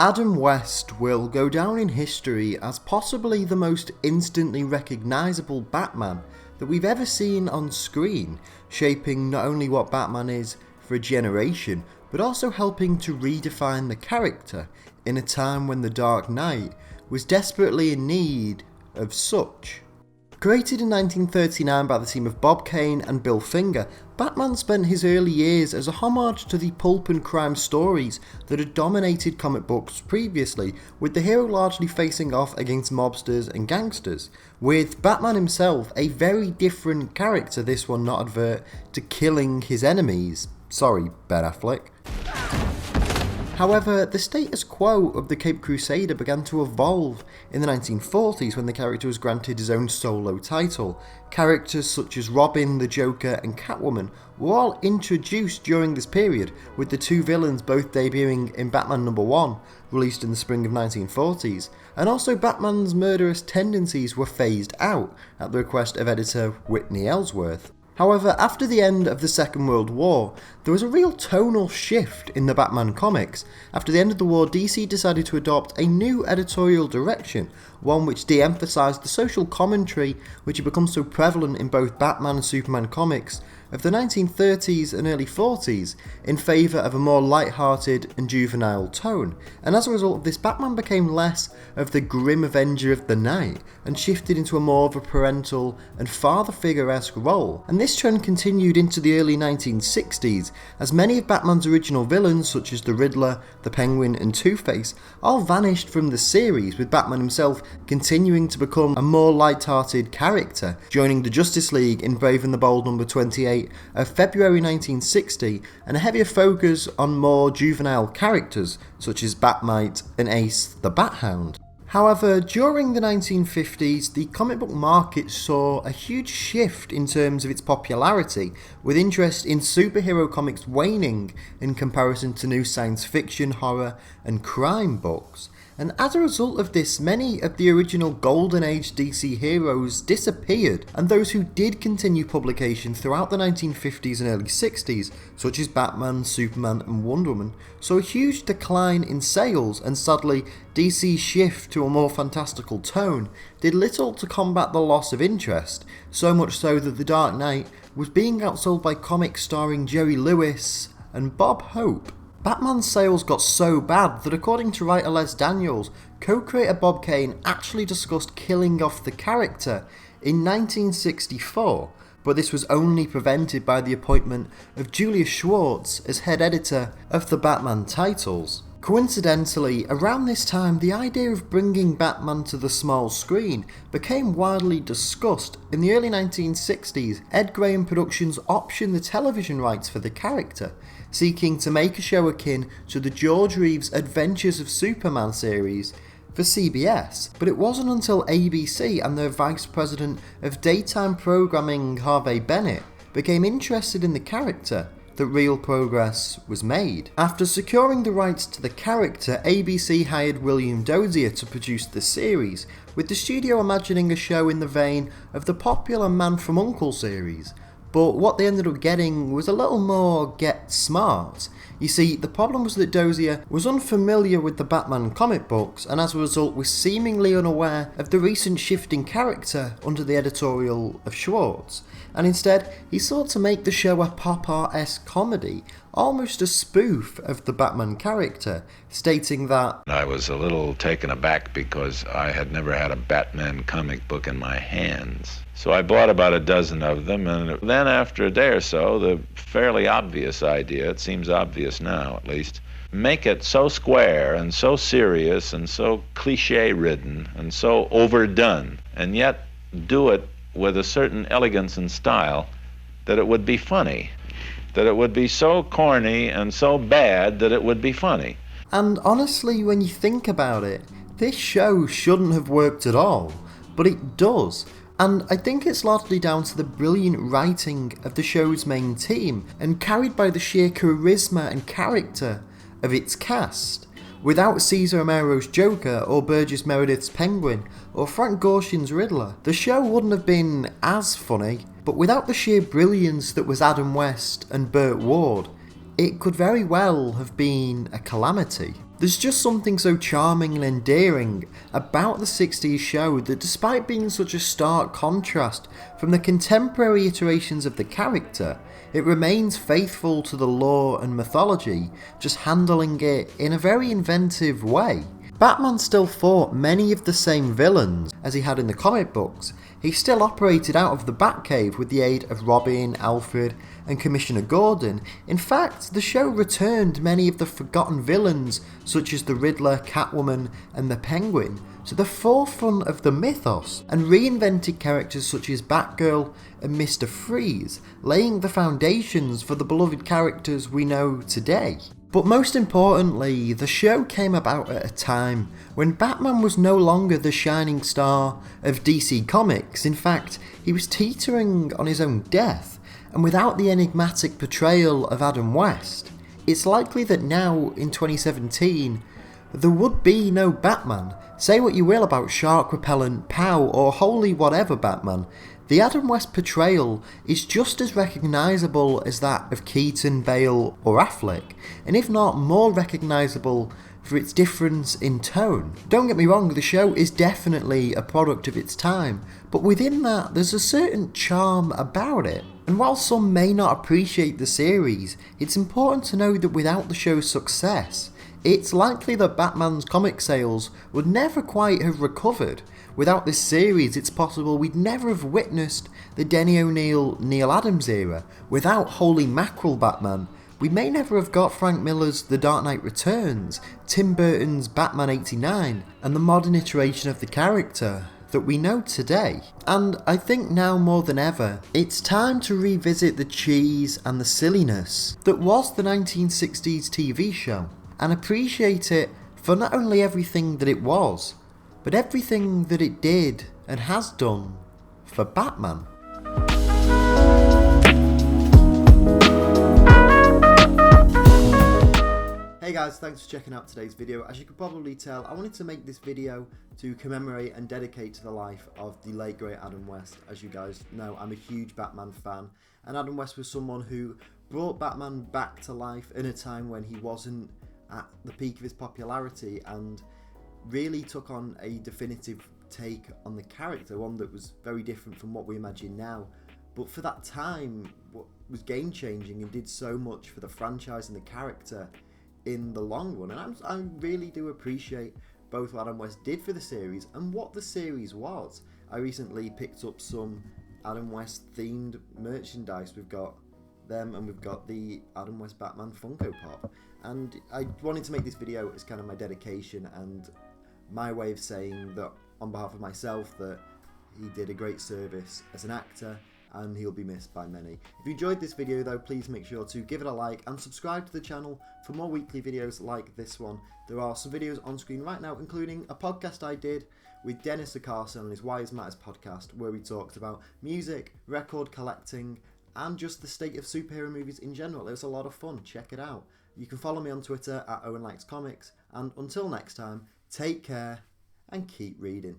Adam West will go down in history as possibly the most instantly recognisable Batman that we've ever seen on screen, shaping not only what Batman is for a generation, but also helping to redefine the character in a time when the Dark Knight was desperately in need of such. Created in 1939 by the team of Bob Kane and Bill Finger, Batman spent his early years as a homage to the pulp and crime stories that had dominated comic books previously, with the hero largely facing off against mobsters and gangsters, with Batman himself a very different character, this one not advert to killing his enemies. Sorry, Ben Affleck. However, the status quo of the Caped Crusader began to evolve in the 1940s when the character was granted his own solo title. Characters such as Robin, the Joker and Catwoman were all introduced during this period, with the two villains both debuting in Batman #1, released in the spring of 1940s, and also Batman's murderous tendencies were phased out at the request of editor Whitney Ellsworth. However, after the end of the Second World War, there was a real tonal shift in the Batman comics. After the end of the war, DC decided to adopt a new editorial direction, one which de-emphasised the social commentary which had become so prevalent in both Batman and Superman comics of the 1930s and early 40s, in favour of a more light-hearted and juvenile tone, and as a result of this, Batman became less of the grim avenger of the night and shifted into a more of a parental and father figure-esque role. And this trend continued into the early 1960s, as many of Batman's original villains, such as the Riddler, the Penguin and Two-Face, all vanished from the series, with Batman himself continuing to become a more light-hearted character, joining the Justice League in Brave and the Bold number 28 of February 1960, and a heavier focus on more juvenile characters such as Batmite and Ace the Bat-Hound. However, during the 1950s, the comic book market saw a huge shift in terms of its popularity, with interest in superhero comics waning in comparison to new science fiction, horror and crime books. And as a result of this, many of the original Golden Age DC heroes disappeared, and those who did continue publication throughout the 1950s and early 60s, such as Batman, Superman and Wonder Woman, saw a huge decline in sales, and sadly, DC's shift to a more fantastical tone did little to combat the loss of interest, so much so that The Dark Knight was being outsold by comics starring Jerry Lewis and Bob Hope. Batman's sales got so bad that, according to writer Les Daniels, co-creator Bob Kane actually discussed killing off the character in 1964, but this was only prevented by the appointment of Julius Schwartz as head editor of the Batman titles. Coincidentally, around this time, the idea of bringing Batman to the small screen became widely discussed. In the early 1960s, Ed Graham Productions optioned the television rights for the character, seeking to make a show akin to the George Reeves Adventures of Superman series for CBS, but it wasn't until ABC and their Vice President of Daytime Programming, Harvey Bennett, became interested in the character that real progress was made. After securing the rights to the character, ABC hired William Dozier to produce the series, with the studio imagining a show in the vein of the popular Man from U.N.C.L.E. series. But what they ended up getting was a little more Get Smart. You see, the problem was that Dozier was unfamiliar with the Batman comic books, and as a result was seemingly unaware of the recent shift in character under the editorial of Schwartz, and instead he sought to make the show a pop art-esque comedy, almost a spoof of the Batman character, stating that, "I was a little taken aback because I had never had a Batman comic book in my hands. So I bought about a dozen of them, and then after a day or so, the fairly obvious idea, it seems obvious now at least, make it so square and so serious and so cliche-ridden and so overdone, and yet do it with a certain elegance and style that it would be funny, that it would be so corny and so bad that it would be funny." And honestly, when you think about it, this show shouldn't have worked at all, but it does. And I think it's largely down to the brilliant writing of the show's main team, and carried by the sheer charisma and character of its cast. Without Cesar Romero's Joker, or Burgess Meredith's Penguin, or Frank Gorshin's Riddler, the show wouldn't have been as funny, but without the sheer brilliance that was Adam West and Burt Ward, it could very well have been a calamity. There's just something so charming and endearing about the 60s show that, despite being such a stark contrast from the contemporary iterations of the character, it remains faithful to the lore and mythology, just handling it in a very inventive way. Batman still fought many of the same villains as he had in the comic books. He still operated out of the Batcave with the aid of Robin, Alfred, and Commissioner Gordon. In fact, the show returned many of the forgotten villains, such as the Riddler, Catwoman, and the Penguin, to the forefront of the mythos, and reinvented characters such as Batgirl and Mr. Freeze, laying the foundations for the beloved characters we know today. But most importantly, the show came about at a time when Batman was no longer the shining star of DC Comics. In fact, he was teetering on his own death, and without the enigmatic portrayal of Adam West, it's likely that now, in 2017, there would be no Batman. Say what you will about shark repellent, pow, or holy whatever Batman, the Adam West portrayal is just as recognisable as that of Keaton, Bale, or Affleck, and if not more recognisable for its difference in tone. Don't get me wrong, the show is definitely a product of its time, but within that there's a certain charm about it. And while some may not appreciate the series, it's important to know that without the show's success, it's likely that Batman's comic sales would never quite have recovered. Without this series, it's possible we'd never have witnessed the Denny O'Neil, Neil Adams era. Without Holy Mackerel Batman, we may never have got Frank Miller's The Dark Knight Returns, Tim Burton's Batman 89, and the modern iteration of the character that we know today. And I think now more than ever, it's time to revisit the cheese and the silliness that was the 1960s TV show, and appreciate it for not only everything that it was, but everything that it did and has done for Batman. Hey guys, thanks for checking out today's video. As you can probably tell, I wanted to make this video to commemorate and dedicate to the life of the late great Adam West. As you guys know, I'm a huge Batman fan, and Adam West was someone who brought Batman back to life in a time when he wasn't at the peak of his popularity, and really took on a definitive take on the character, one that was very different from what we imagine now, but for that time was game changing and did so much for the franchise and the character in the long run. And I really do appreciate both what Adam West did for the series and what the series was. I recently picked up some Adam West themed merchandise. We've got them, and we've got the Adam West Batman Funko Pop, and I wanted to make this video as kind of my dedication and my way of saying that on behalf of myself that he did a great service as an actor and he'll be missed by many. If you enjoyed this video though, please make sure to give it a like and subscribe to the channel for more weekly videos like this one. There are some videos on screen right now, including a podcast I did with Dennis Carson on his Wise Matters podcast, where we talked about music, record collecting, and just the state of superhero movies in general. It was a lot of fun. Check it out. You can follow me on Twitter at Owen Likes Comics, and until next time, take care and keep reading.